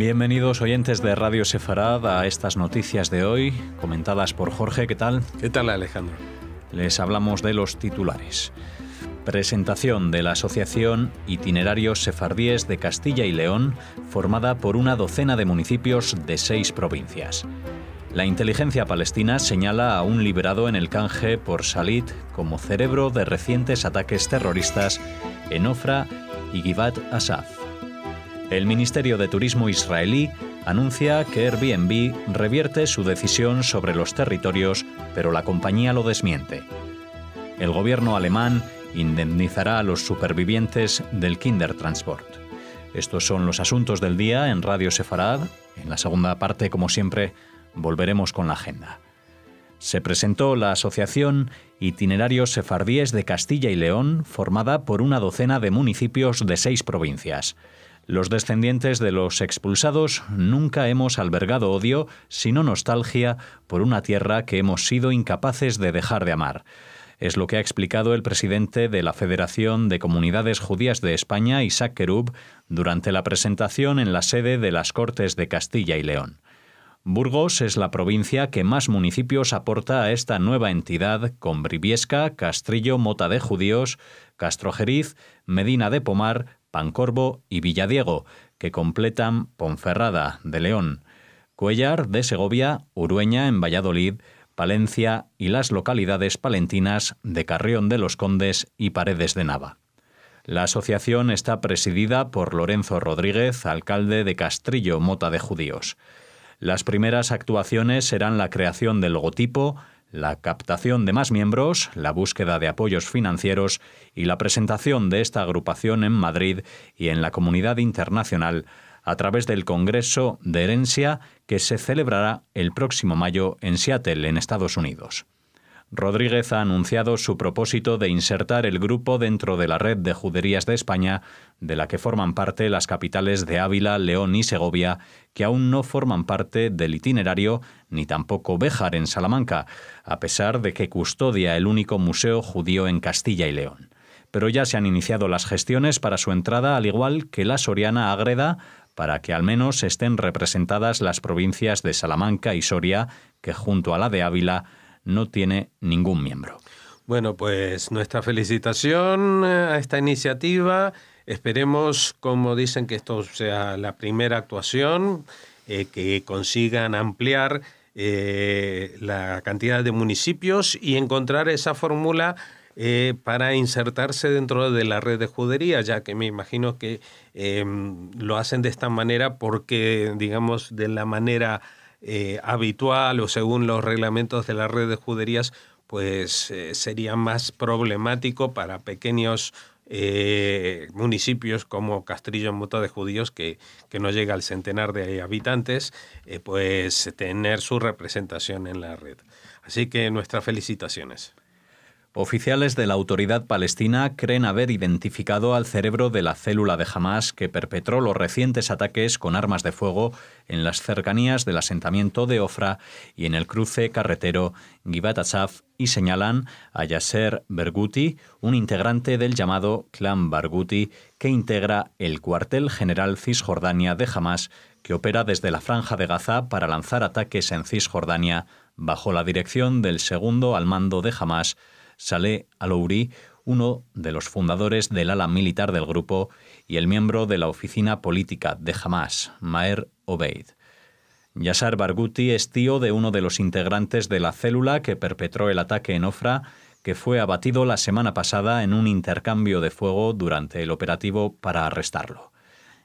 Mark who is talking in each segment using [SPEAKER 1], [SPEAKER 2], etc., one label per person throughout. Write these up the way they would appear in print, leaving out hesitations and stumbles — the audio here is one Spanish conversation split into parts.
[SPEAKER 1] Bienvenidos oyentes de Radio Sefarad a estas noticias de hoy, comentadas por Jorge. ¿Qué tal?
[SPEAKER 2] ¿Qué tal, Alejandro?
[SPEAKER 1] Les hablamos de los titulares. Presentación de la Asociación Itinerarios Sefardíes de Castilla y León, formada por una docena de municipios de 6 provincias. La inteligencia palestina señala a un liberado en el canje por Shalit como cerebro de recientes ataques terroristas en Ofra y Givat Asaf. El Ministerio de Turismo israelí anuncia que Airbnb revierte su decisión sobre los territorios, pero la compañía lo desmiente. El gobierno alemán indemnizará a los supervivientes del Kindertransport. Estos son los asuntos del día en Radio Sefarad. En la segunda parte, como siempre, volveremos con la agenda. Se presentó la Asociación Itinerarios Sefardíes de Castilla y León, formada por una docena de municipios de 6 provincias. Los descendientes de los expulsados nunca hemos albergado odio, sino nostalgia por una tierra que hemos sido incapaces de dejar de amar. Es lo que ha explicado el presidente de la Federación de Comunidades Judías de España, Isaac Kerub, durante la presentación en la sede de las Cortes de Castilla y León. Burgos es la provincia que más municipios aporta a esta nueva entidad, con Briviesca, Castrillo, Mota de Judíos, Castrojeriz, Medina de Pomar, Pancorbo y Villadiego, que completan Ponferrada de León, Cuéllar de Segovia, Urueña en Valladolid, Palencia y las localidades palentinas de Carrión de los Condes y Paredes de Nava. La asociación está presidida por Lorenzo Rodríguez, alcalde de Castrillo, Mota de Judíos. Las primeras actuaciones serán la creación del logotipo, la captación de más miembros, la búsqueda de apoyos financieros y la presentación de esta agrupación en Madrid y en la comunidad internacional a través del Congreso de Herencia que se celebrará el próximo mayo en Seattle, en Estados Unidos. Rodríguez ha anunciado su propósito de insertar el grupo dentro de la red de juderías de España, de la que forman parte las capitales de Ávila, León y Segovia, que aún no forman parte del itinerario, ni tampoco Béjar en Salamanca, a pesar de que custodia el único museo judío en Castilla y León. Pero ya se han iniciado las gestiones para su entrada, al igual que la soriana Ágreda, para que al menos estén representadas las provincias de Salamanca y Soria, que junto a la de Ávila no tiene ningún miembro.
[SPEAKER 2] Bueno, pues nuestra felicitación a esta iniciativa. Esperemos, como dicen, que esto sea la primera actuación, que consigan ampliar la cantidad de municipios y encontrar esa fórmula para insertarse dentro de la red de judería, ya que me imagino que lo hacen de esta manera porque, digamos, de la manera habitual o según los reglamentos de la red de juderías, pues sería más problemático para pequeños municipios como Castrillo, Mota de Judíos, que no llega al centenar de habitantes, pues tener su representación en la red. Así que nuestras felicitaciones.
[SPEAKER 1] Oficiales de la autoridad palestina creen haber identificado al cerebro de la célula de Hamás que perpetró los recientes ataques con armas de fuego en las cercanías del asentamiento de Ofra y en el cruce carretero Givat Asaf, y señalan a Yasser Barghouti, un integrante del llamado Clan Barghouti, que integra el cuartel general Cisjordania de Hamás, que opera desde la Franja de Gaza para lanzar ataques en Cisjordania bajo la dirección del segundo al mando de Hamás, Saleh Alouri, uno de los fundadores del ala militar del grupo y el miembro de la oficina política de Hamás, Maher Obeid. Yasser Barghouti es tío de uno de los integrantes de la célula que perpetró el ataque en Ofra, que fue abatido la semana pasada en un intercambio de fuego durante el operativo para arrestarlo.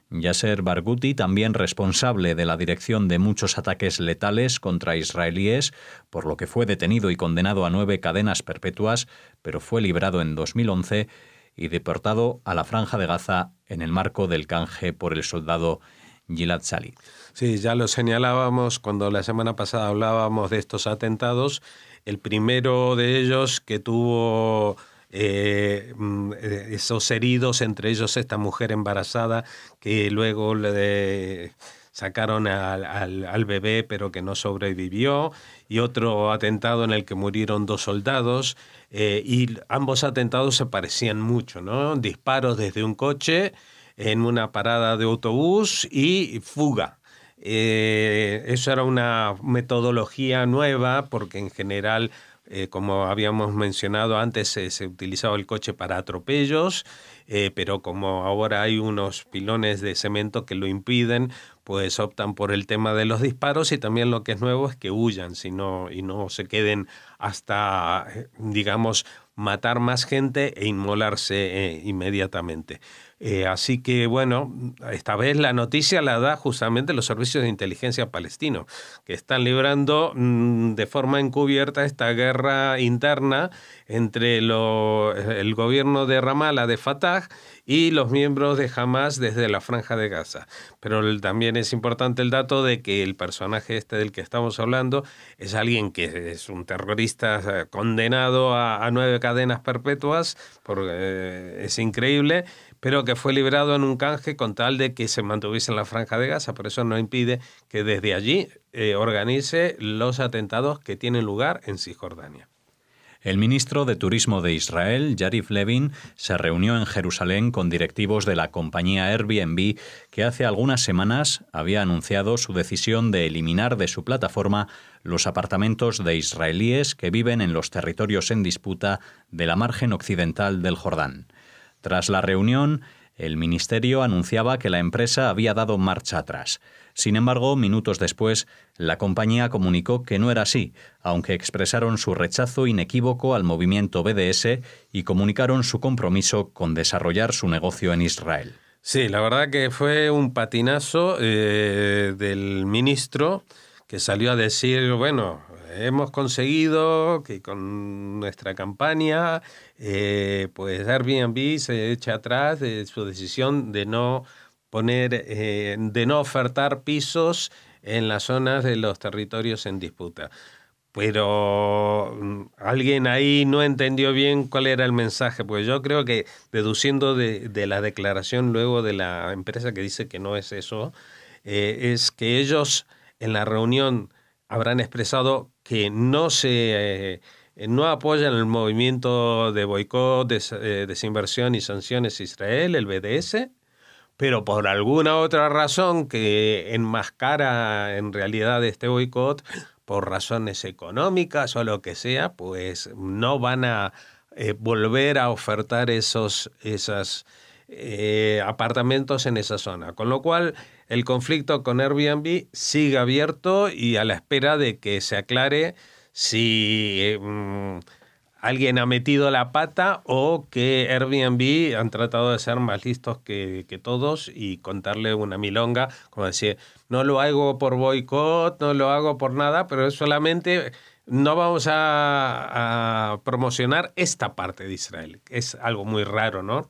[SPEAKER 1] Yasser Barghouti, también responsable de la dirección de muchos ataques letales contra israelíes, por lo que fue detenido y condenado a 9 cadenas perpetuas, pero fue liberado en 2011 y deportado a la Franja de Gaza en el marco del canje por el soldado Gilad Shalit.
[SPEAKER 2] Sí, ya lo señalábamos cuando la semana pasada hablábamos de estos atentados. El primero de ellos que tuvo esos heridos, entre ellos esta mujer embarazada que luego le sacaron al bebé pero que no sobrevivió, y otro atentado en el que murieron 2 soldados, y ambos atentados se parecían mucho, ¿no? Disparos desde un coche en una parada de autobús y fuga. Eso era una metodología nueva porque en general, como habíamos mencionado antes, se utilizaba el coche para atropellos, pero como ahora hay unos pilones de cemento que lo impiden, pues optan por el tema de los disparos, y también lo que es nuevo es que huyan y no se queden hasta, digamos, matar más gente e inmolarse inmediatamente. Así que, bueno, esta vez la noticia la da justamente los servicios de inteligencia palestinos, que están librando de forma encubierta esta guerra interna entre el gobierno de Ramallah, de Fatah, y los miembros de Hamas desde la Franja de Gaza. Pero también es importante el dato de que el personaje del que estamos hablando es alguien que es un terrorista condenado a 9 cadenas perpetuas, es increíble, pero que fue liberado en un canje con tal de que se mantuviese en la Franja de Gaza. Por eso no impide que desde allí organice los atentados que tienen lugar en Cisjordania.
[SPEAKER 1] El ministro de Turismo de Israel, Yariv Levin, se reunió en Jerusalén con directivos de la compañía Airbnb, que hace algunas semanas había anunciado su decisión de eliminar de su plataforma los apartamentos de israelíes que viven en los territorios en disputa de la margen occidental del Jordán. Tras la reunión, el ministerio anunciaba que la empresa había dado marcha atrás. Sin embargo, minutos después, la compañía comunicó que no era así, aunque expresaron su rechazo inequívoco al movimiento BDS y comunicaron su compromiso con desarrollar su negocio en Israel.
[SPEAKER 2] Sí, la verdad que fue un patinazo del ministro, que salió a decir, bueno, hemos conseguido que con nuestra campaña pues Airbnb se eche atrás de su decisión de no de no ofertar pisos en las zonas de los territorios en disputa. Pero alguien ahí no entendió bien cuál era el mensaje, pues yo creo que deduciendo de la declaración luego de la empresa que dice que no es eso, es que ellos en la reunión habrán expresado que no apoyan el movimiento de boicot, desinversión y sanciones a Israel, el BDS, pero por alguna otra razón que enmascara en realidad este boicot, por razones económicas o lo que sea, pues no van a volver a ofertar esos apartamentos en esa zona. Con lo cual, el conflicto con Airbnb sigue abierto y a la espera de que se aclare si alguien ha metido la pata o que Airbnb han tratado de ser más listos que todos y contarle una milonga, como decir, no lo hago por boicot, no lo hago por nada, pero es solamente no vamos a promocionar esta parte de Israel. Es algo muy raro, ¿no?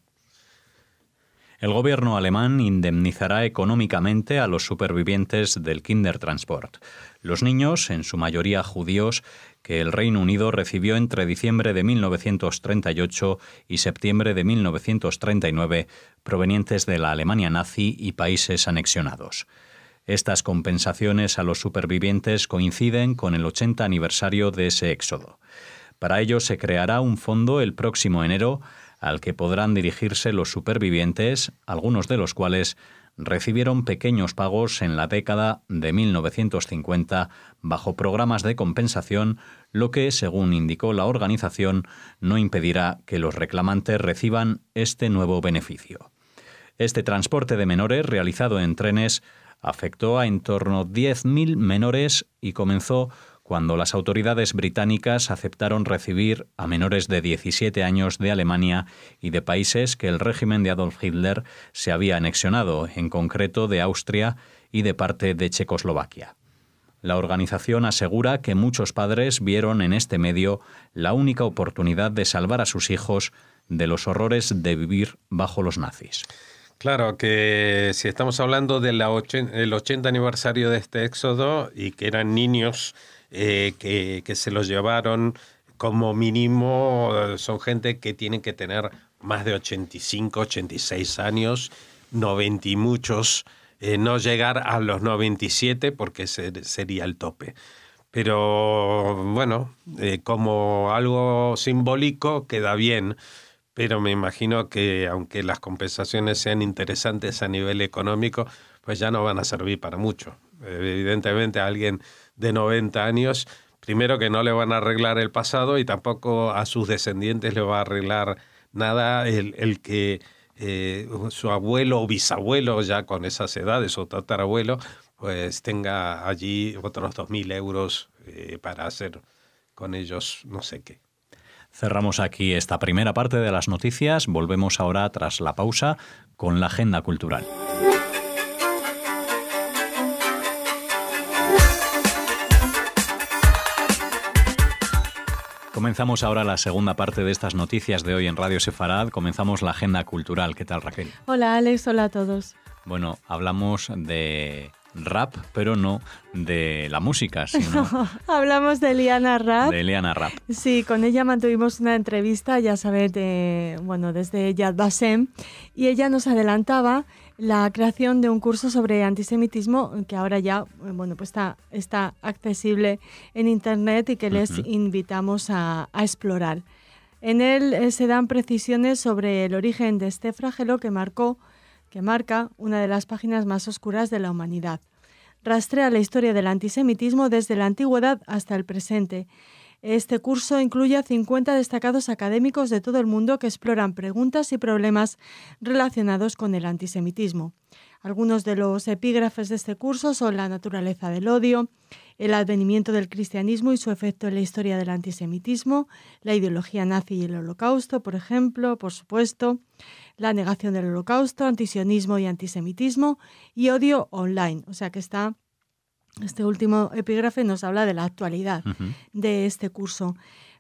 [SPEAKER 1] El gobierno alemán indemnizará económicamente a los supervivientes del Kindertransport, los niños, en su mayoría judíos, que el Reino Unido recibió entre diciembre de 1938 y septiembre de 1939, provenientes de la Alemania nazi y países anexionados. Estas compensaciones a los supervivientes coinciden con el 80 aniversario de ese éxodo. Para ello se creará un fondo el próximo enero al que podrán dirigirse los supervivientes, algunos de los cuales recibieron pequeños pagos en la década de 1950 bajo programas de compensación, lo que, según indicó la organización, no impedirá que los reclamantes reciban este nuevo beneficio. Este transporte de menores realizado en trenes afectó a en torno a 10.000 menores y comenzó cuando las autoridades británicas aceptaron recibir a menores de 17 años de Alemania y de países que el régimen de Adolf Hitler se había anexionado, en concreto de Austria y de parte de Checoslovaquia. La organización asegura que muchos padres vieron en este medio la única oportunidad de salvar a sus hijos de los horrores de vivir bajo los nazis.
[SPEAKER 2] Claro que si estamos hablando del 80 aniversario de este éxodo y que eran niños que se los llevaron, como mínimo son gente que tienen que tener más de 85, 86 años, 90 y muchos, no llegar a los 97 porque sería el tope. Pero bueno, como algo simbólico queda bien, pero me imagino que aunque las compensaciones sean interesantes a nivel económico, pues ya no van a servir para mucho. Evidentemente a alguien de 90 años, primero que no le van a arreglar el pasado y tampoco a sus descendientes le va a arreglar nada el que su abuelo o bisabuelo ya con esas edades o tatarabuelo pues tenga allí otros 2.000 euros para hacer con ellos no sé qué.
[SPEAKER 1] Cerramos aquí esta primera parte de las noticias. Volvemos ahora, tras la pausa, con la agenda cultural. Comenzamos ahora la segunda parte de estas noticias de hoy en Radio Sefarad. Comenzamos la agenda cultural. ¿Qué tal, Raquel?
[SPEAKER 3] Hola, Alex. Hola a todos.
[SPEAKER 1] Bueno, hablamos de rap, pero no de la música, sino...
[SPEAKER 3] Hablamos de Eliana Rap.
[SPEAKER 1] De Eliana Rap.
[SPEAKER 3] Sí, con ella mantuvimos una entrevista, ya sabes, desde Yad Vashem, y ella nos adelantaba la creación de un curso sobre antisemitismo que ahora ya pues está accesible en Internet y que les invitamos a explorar. En él se dan precisiones sobre el origen de este flagelo que marca una de las páginas más oscuras de la humanidad. Rastrea la historia del antisemitismo desde la antigüedad hasta el presente. Este curso incluye a 50 destacados académicos de todo el mundo que exploran preguntas y problemas relacionados con el antisemitismo. Algunos de los epígrafes de este curso son la naturaleza del odio, el advenimiento del cristianismo y su efecto en la historia del antisemitismo, la ideología nazi y el holocausto, por ejemplo, por supuesto, la negación del holocausto, antisionismo y antisemitismo y odio online. O sea que este último epígrafe nos habla de la actualidad de este curso.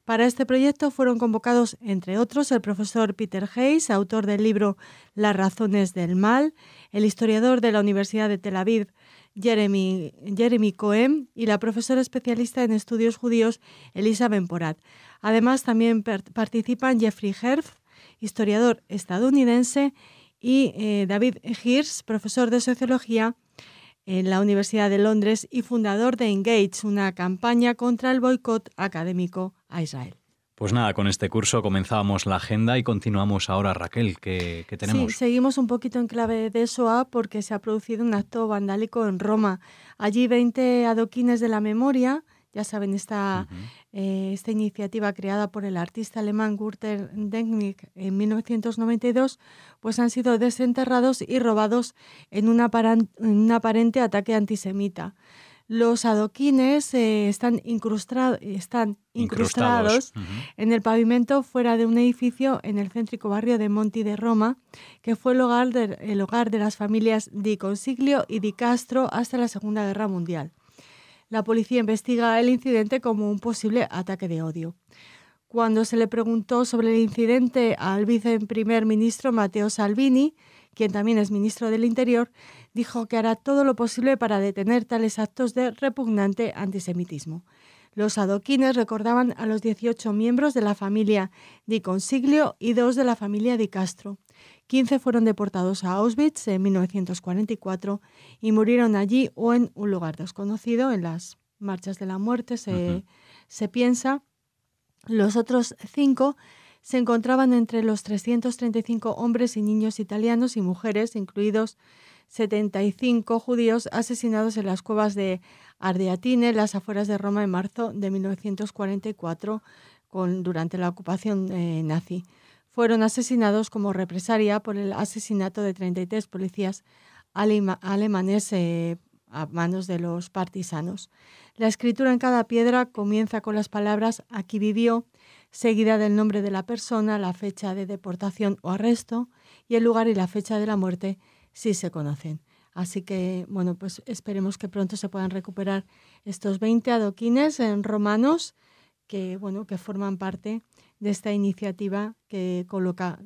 [SPEAKER 3] Para este proyecto fueron convocados, entre otros, el profesor Peter Hayes, autor del libro Las razones del mal, el historiador de la Universidad de Tel Aviv, Jeremy Cohen, y la profesora especialista en estudios judíos, Elisa Ben-Porat. Además, también participan Jeffrey Herf, historiador estadounidense, y David Hirsch, profesor de sociología en la Universidad de Londres y fundador de Engage, una campaña contra el boicot académico a Israel.
[SPEAKER 1] Pues nada, con este curso comenzábamos la agenda y continuamos ahora, Raquel. ¿Qué tenemos?
[SPEAKER 3] Sí, seguimos un poquito en clave de SOA porque se ha producido un acto vandálico en Roma. Allí 20 adoquines de la memoria, ya saben, esta iniciativa creada por el artista alemán Günter Dennig en 1992, pues han sido desenterrados y robados en un aparente ataque antisemita. Los adoquines están incrustados en el pavimento fuera de un edificio en el céntrico barrio de Monti de Roma, que fue el hogar de las familias Di Consiglio y Di Castro hasta la Segunda Guerra Mundial. La policía investiga el incidente como un posible ataque de odio. Cuando se le preguntó sobre el incidente al viceprimer ministro Matteo Salvini, quien también es ministro del Interior, dijo que hará todo lo posible para detener tales actos de repugnante antisemitismo. Los adoquines recordaban a los 18 miembros de la familia Di Consiglio y 2 de la familia Di Castro. 15 fueron deportados a Auschwitz en 1944 y murieron allí o en un lugar desconocido. En las marchas de la muerte se piensa. Los otros 5 se encontraban entre los 335 hombres y niños italianos y mujeres, incluidos 75 judíos asesinados en las cuevas de Ardeatine, las afueras de Roma, en marzo de 1944, durante la ocupación nazi. Fueron asesinados como represalia por el asesinato de 33 policías alemanes a manos de los partisanos. La escritura en cada piedra comienza con las palabras «aquí vivió», seguida del nombre de la persona, la fecha de deportación o arresto y el lugar y la fecha de la muerte, si se conocen. Así que, pues esperemos que pronto se puedan recuperar estos 20 adoquines romanos que forman parte de esta iniciativa que coloca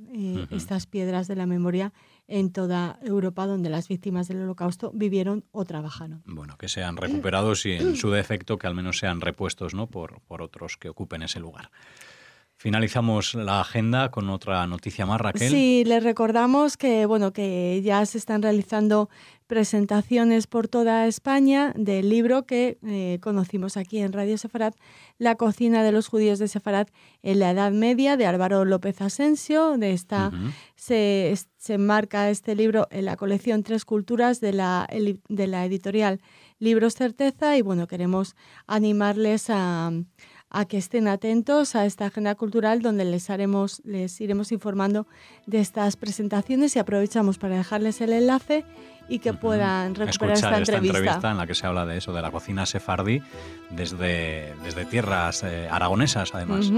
[SPEAKER 3] estas piedras de la memoria en toda Europa, donde las víctimas del Holocausto vivieron o trabajaron.
[SPEAKER 1] Bueno, que sean recuperados y en su defecto que al menos sean repuestos, ¿no?, por otros que ocupen ese lugar. Finalizamos la agenda con otra noticia más, Raquel.
[SPEAKER 3] Sí, les recordamos que, que ya se están realizando presentaciones por toda España del libro que conocimos aquí en Radio Sefarad, La cocina de los judíos de Sefarad en la Edad Media, de Álvaro López Asensio. Se enmarca este libro en la colección Tres Culturas de la editorial Libros Certeza, y queremos animarles a que estén atentos a esta agenda cultural, donde les iremos informando de estas presentaciones, y aprovechamos para dejarles el enlace y que puedan recuperar esta entrevista
[SPEAKER 1] en la que se habla de eso, de la cocina sefardí desde tierras aragonesas, además.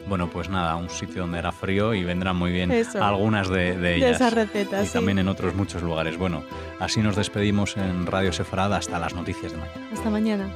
[SPEAKER 1] Bueno, pues nada, un sitio donde era frío y vendrán muy bien algunas de ellas.
[SPEAKER 3] De esas recetas,
[SPEAKER 1] y también en otros muchos lugares. Bueno, así nos despedimos en Radio Sefarad hasta las noticias de mañana.
[SPEAKER 3] Hasta mañana.